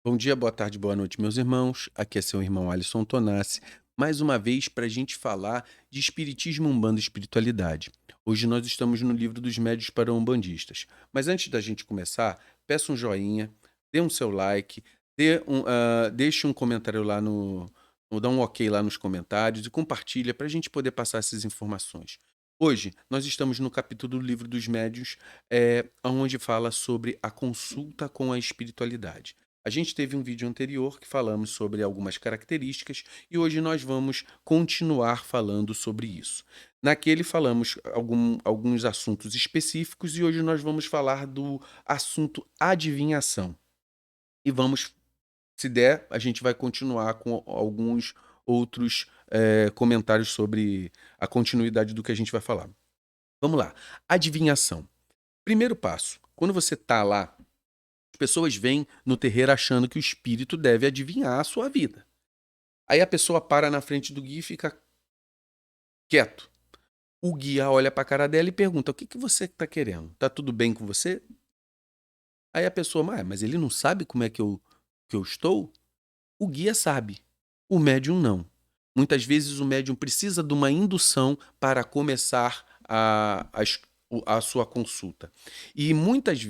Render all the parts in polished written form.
Bom dia, boa tarde, boa noite, meus irmãos. Aqui é seu irmão Alisson Tonassi, mais uma vez para a gente falar de Espiritismo, Umbanda e Espiritualidade. Hoje nós estamos no livro dos Médiuns para Umbandistas. Mas antes da gente começar, peça um joinha, dê um seu like, deixe um comentário lá ou dá um ok lá nos comentários e compartilha para a gente poder passar essas informações. Hoje nós estamos no capítulo do livro dos Médiuns, onde fala sobre a consulta com a espiritualidade. A gente teve um vídeo anterior que falamos sobre algumas características e hoje nós vamos continuar falando sobre isso. Naquele falamos alguns assuntos específicos e hoje nós vamos falar do assunto adivinhação. E vamos, se der, a gente vai continuar com alguns outros comentários sobre a continuidade do que a gente vai falar. Vamos lá. Adivinhação. Primeiro passo. Quando você está lá, as pessoas vêm no terreiro achando que o espírito deve adivinhar a sua vida. Aí a pessoa para na frente do guia e fica quieto. O guia olha para a cara dela e pergunta: o que você está querendo? Tá tudo bem com você? Aí a pessoa, mas ele não sabe como é que eu estou? O guia sabe, o médium não. Muitas vezes o médium precisa de uma indução para começar a sua consulta. E muitas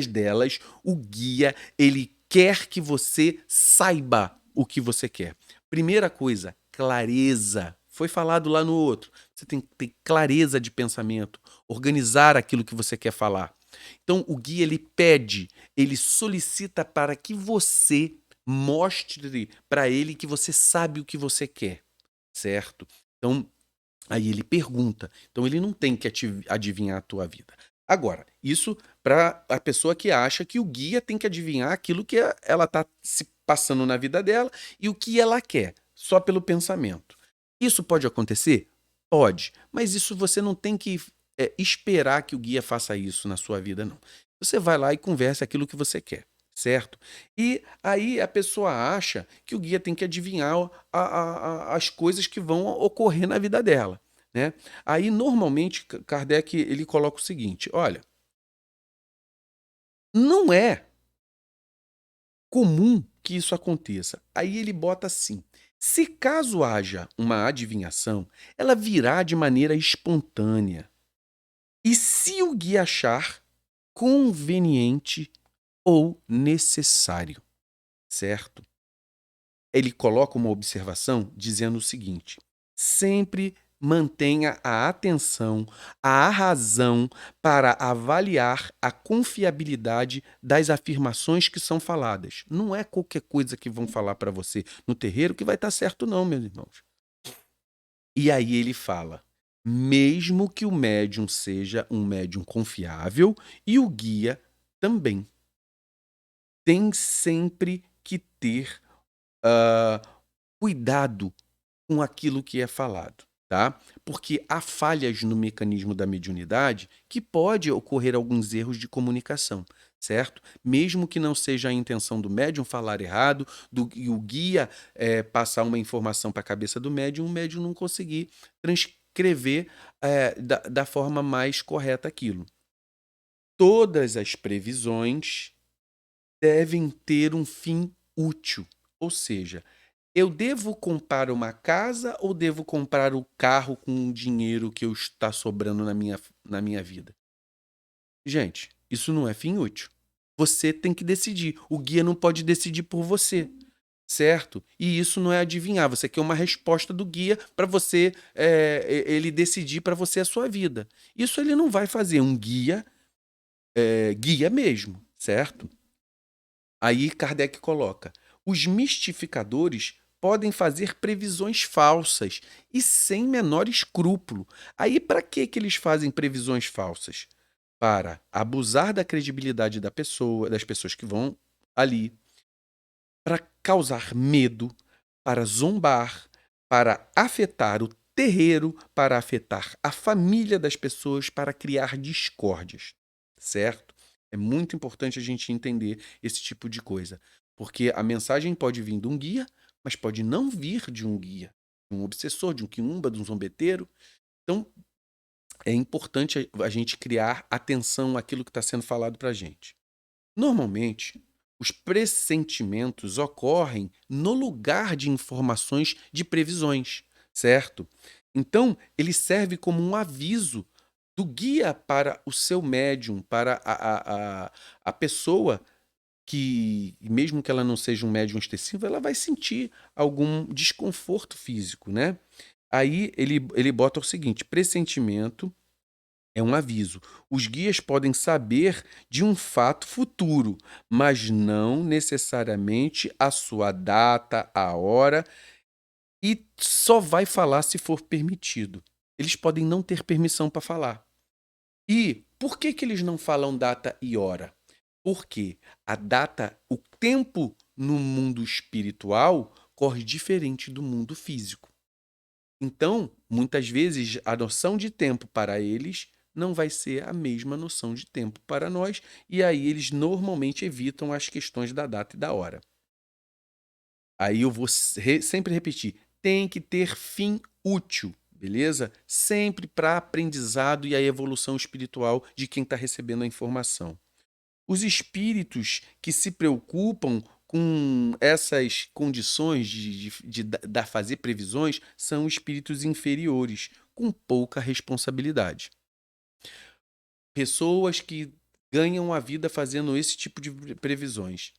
delas, o guia, ele quer que você saiba o que você quer. Primeira coisa, clareza. Foi falado lá no outro. Você tem que ter clareza de pensamento, organizar aquilo que você quer falar. Então, o guia, ele solicita para que você mostre para ele que você sabe o que você quer, certo? Então, aí ele pergunta. Então, ele não tem que adivinhar a tua vida. Agora, isso para a pessoa que acha que o guia tem que adivinhar aquilo que ela está se passando na vida dela e o que ela quer, só pelo pensamento. Isso pode acontecer? Pode, mas isso você não tem que esperar que o guia faça isso na sua vida, não. Você vai lá e conversa aquilo que você quer, certo? E aí a pessoa acha que o guia tem que adivinhar as coisas que vão ocorrer na vida dela, né? Aí, normalmente, Kardec ele coloca o seguinte: olha, não é comum que isso aconteça. Aí ele bota assim: se caso haja uma adivinhação, ela virá de maneira espontânea. E se o guia achar conveniente ou necessário, certo? Ele coloca uma observação dizendo o seguinte: sempre mantenha a atenção, a razão para avaliar a confiabilidade das afirmações que são faladas. Não é qualquer coisa que vão falar para você no terreiro que vai estar certo, não, meus irmãos. E aí ele fala: mesmo que o médium seja um médium confiável e o guia também, tem sempre que ter ah, cuidado com aquilo que é falado, tá? Porque há falhas no mecanismo da mediunidade que pode ocorrer alguns erros de comunicação, certo? Mesmo que não seja a intenção do médium falar errado, e o guia passar uma informação para a cabeça do médium, o médium não conseguir transcrever da forma mais correta aquilo. Todas as previsões devem ter um fim útil, ou seja, eu devo comprar uma casa ou devo comprar o carro com o dinheiro que está sobrando na minha vida? Gente, isso não é fim útil. Você tem que decidir. O guia não pode decidir por você, certo? E isso não é adivinhar. Você quer uma resposta do guia para você, ele decidir para você a sua vida. Isso ele não vai fazer. Um guia, guia mesmo, certo? Aí Kardec coloca: os mistificadores podem fazer previsões falsas e sem menor escrúpulo. Aí para que eles fazem previsões falsas? Para abusar da credibilidade das pessoas que vão ali, para causar medo, para zombar, para afetar o terreiro, para afetar a família das pessoas, para criar discórdias, certo? É muito importante a gente entender esse tipo de coisa, porque a mensagem pode vir de um guia, mas pode não vir de um guia, de um obsessor, de um quiumba, de um zombeteiro. Então, é importante a gente criar atenção àquilo que está sendo falado para a gente. Normalmente, os pressentimentos ocorrem no lugar de informações de previsões, certo? Então, ele serve como um aviso do guia para o seu médium, para a pessoa que, mesmo que ela não seja um médium extensivo, ela vai sentir algum desconforto físico, né? Aí ele bota o seguinte: pressentimento é um aviso. Os guias podem saber de um fato futuro, mas não necessariamente a sua data, a hora, e só vai falar se for permitido. Eles podem não ter permissão para falar. E por que eles não falam data e hora? Porque a data, o tempo no mundo espiritual corre diferente do mundo físico. Então, muitas vezes, a noção de tempo para eles não vai ser a mesma noção de tempo para nós, e aí eles normalmente evitam as questões da data e da hora. Aí eu vou sempre repetir: tem que ter fim útil, beleza? Sempre para aprendizado e a evolução espiritual de quem está recebendo a informação. Os espíritos que se preocupam com essas condições de fazer previsões são espíritos inferiores, com pouca responsabilidade. Pessoas que ganham a vida fazendo esse tipo de previsões.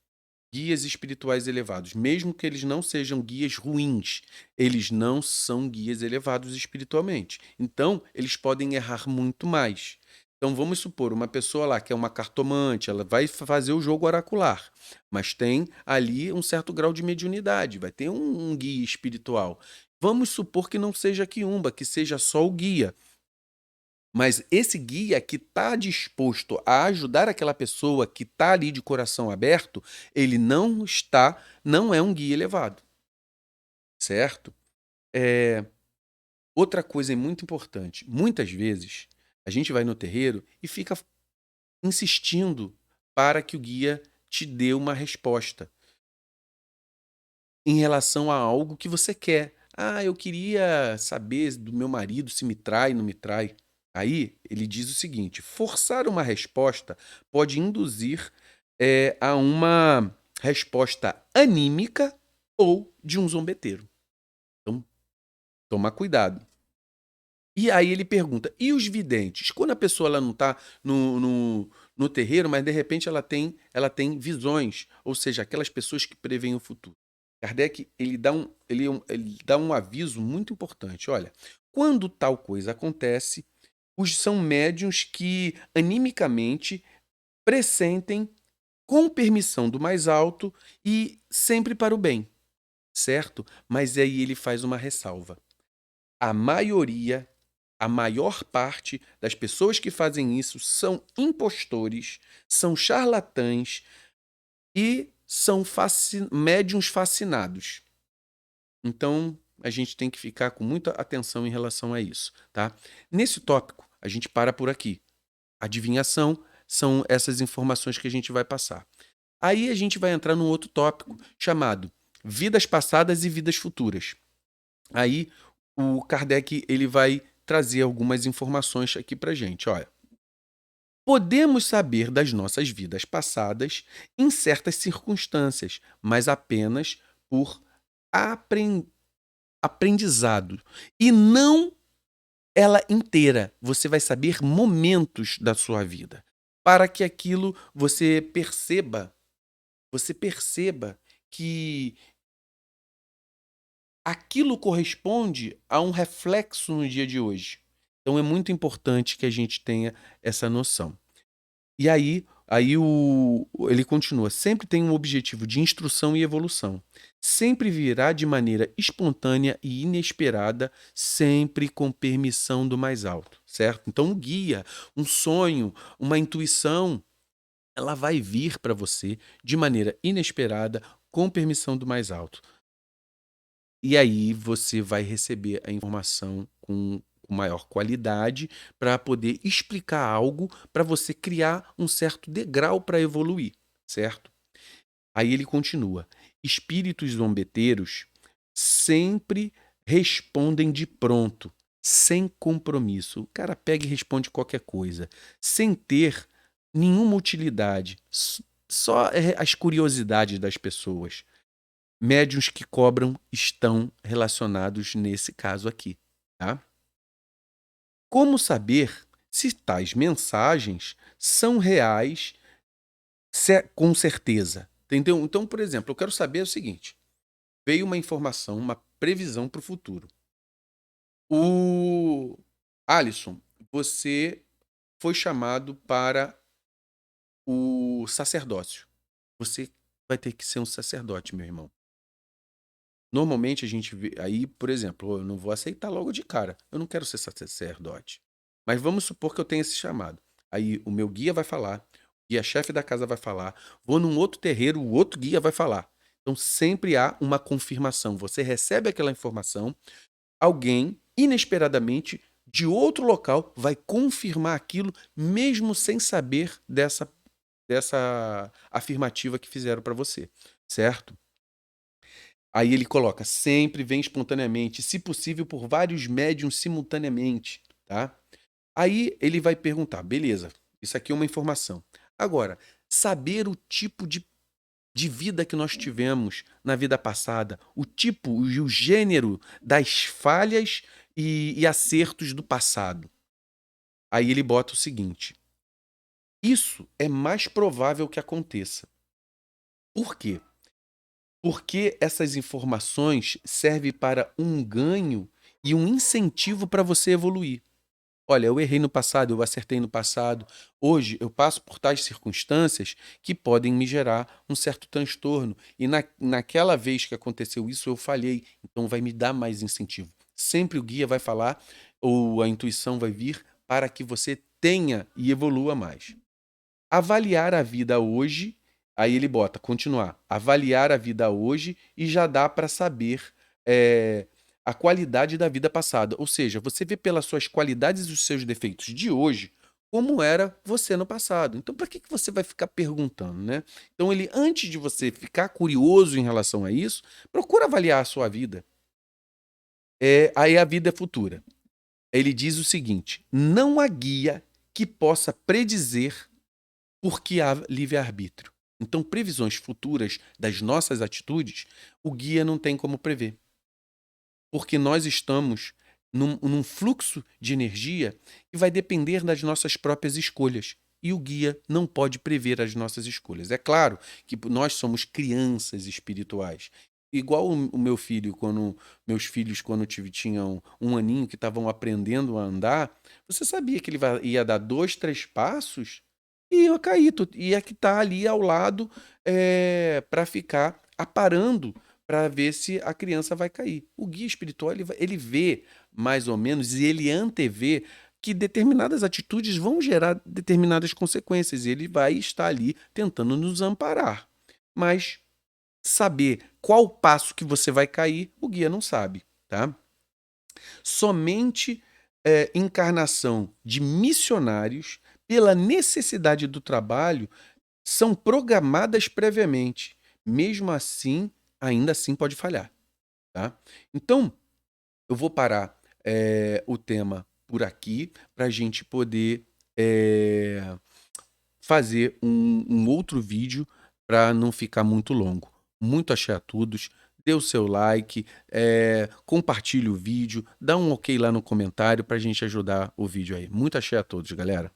Guias espirituais elevados, mesmo que eles não sejam guias ruins, eles não são guias elevados espiritualmente. Então, eles podem errar muito mais. Então, vamos supor, uma pessoa lá que é uma cartomante, ela vai fazer o jogo oracular, mas tem ali um certo grau de mediunidade, vai ter um guia espiritual. Vamos supor que não seja quiumba, que seja só o guia. Mas esse guia que está disposto a ajudar aquela pessoa que está ali de coração aberto, ele não é um guia elevado, certo? É, outra coisa muito importante, muitas vezes a gente vai no terreiro e fica insistindo para que o guia te dê uma resposta em relação a algo que você quer. Ah, eu queria saber do meu marido se me trai ou não me trai. Aí ele diz o seguinte: forçar uma resposta pode induzir a uma resposta anímica ou de um zombeteiro. Então, toma cuidado. E aí ele pergunta: e os videntes? Quando a pessoa ela não está no terreiro, mas de repente ela tem visões, ou seja, aquelas pessoas que preveem o futuro. Kardec ele dá um aviso muito importante. Olha, quando tal coisa acontece, são médiuns que animicamente pressentem com permissão do mais alto e sempre para o bem, certo? Mas aí ele faz uma ressalva. A maioria, a maior parte das pessoas que fazem isso são impostores, são charlatães e são médiuns fascinados. Então, a gente tem que ficar com muita atenção em relação a isso, tá? Nesse tópico, a gente para por aqui. Adivinhação são essas informações que a gente vai passar. Aí a gente vai entrar num outro tópico chamado vidas passadas e vidas futuras. Aí o Kardec ele vai trazer algumas informações aqui pra gente. Olha, podemos saber das nossas vidas passadas em certas circunstâncias, mas apenas por aprendizado e não ela inteira. Você vai saber momentos da sua vida para que aquilo você perceba que aquilo corresponde a um reflexo no dia de hoje. Então é muito importante que a gente tenha essa noção. E aí ele continua, sempre tem um objetivo de instrução e evolução. Sempre virá de maneira espontânea e inesperada, sempre com permissão do mais alto, certo? Então um guia, um sonho, uma intuição, ela vai vir para você de maneira inesperada, com permissão do mais alto. E aí você vai receber a informação com maior qualidade para poder explicar algo para você criar um certo degrau para evoluir, certo? Aí ele continua: espíritos zombeteiros sempre respondem de pronto, sem compromisso. O cara pega e responde qualquer coisa, sem ter nenhuma utilidade. só as curiosidades das pessoas. Médiuns que cobram estão relacionados nesse caso aqui, tá? Como saber se tais mensagens são reais com certeza? Entendeu? Então, por exemplo, eu quero saber o seguinte: veio uma informação, uma previsão para o futuro. O Alisson, você foi chamado para o sacerdócio. Você vai ter que ser um sacerdote, meu irmão. Normalmente a gente vê aí, por exemplo, eu não vou aceitar logo de cara. Eu não quero ser sacerdote. Mas vamos supor que eu tenha esse chamado. Aí o meu guia vai falar, o guia-chefe da casa vai falar, vou num outro terreiro, o outro guia vai falar. Então sempre há uma confirmação. Você recebe aquela informação, alguém, inesperadamente, de outro local, vai confirmar aquilo, mesmo sem saber dessa afirmativa que fizeram para você, certo? Aí ele coloca, sempre vem espontaneamente, se possível por vários médiums simultaneamente, tá? Aí ele vai perguntar, beleza, isso aqui é uma informação. Agora, saber o tipo de vida que nós tivemos na vida passada, o tipo e o gênero das falhas e acertos do passado. Aí ele bota o seguinte, isso é mais provável que aconteça. Por quê? Porque essas informações servem para um ganho e um incentivo para você evoluir. Olha, eu errei no passado, eu acertei no passado. Hoje eu passo por tais circunstâncias que podem me gerar um certo transtorno. E naquela vez que aconteceu isso, eu falhei. Então vai me dar mais incentivo. Sempre o guia vai falar, ou a intuição vai vir, para que você tenha e evolua mais. Avaliar a vida hoje, aí ele bota, continuar, avaliar a vida hoje e já dá para saber a qualidade da vida passada. Ou seja, você vê pelas suas qualidades e os seus defeitos de hoje como era você no passado. Então, para que você vai ficar perguntando, né? Então, ele, antes de você ficar curioso em relação a isso, procura avaliar a sua vida. Aí a vida é futura. Ele diz o seguinte: não há guia que possa predizer porque há livre-arbítrio. Então, previsões futuras das nossas atitudes, o guia não tem como prever. Porque nós estamos num fluxo de energia que vai depender das nossas próprias escolhas. E o guia não pode prever as nossas escolhas. É claro que nós somos crianças espirituais. Igual o meu filho, meus filhos, quando tinham um aninho, que estavam aprendendo a andar, você sabia que ele ia dar 2, 3 passos e ia cair. Ia que estar ali ao lado para ficar aparando para ver se a criança vai cair. O guia espiritual ele vê mais ou menos e ele antevê que determinadas atitudes vão gerar determinadas consequências e ele vai estar ali tentando nos amparar. Mas saber qual passo que você vai cair, o guia não sabe, tá? Somente encarnação de missionários, pela necessidade do trabalho, são programadas previamente. Mesmo assim, ainda assim pode falhar, tá? Então, eu vou parar o tema por aqui para a gente poder fazer um outro vídeo para não ficar muito longo. Muito axé a todos. Dê o seu like, compartilhe o vídeo, dá um ok lá no comentário para a gente ajudar o vídeo aí. Muito axé a todos, galera.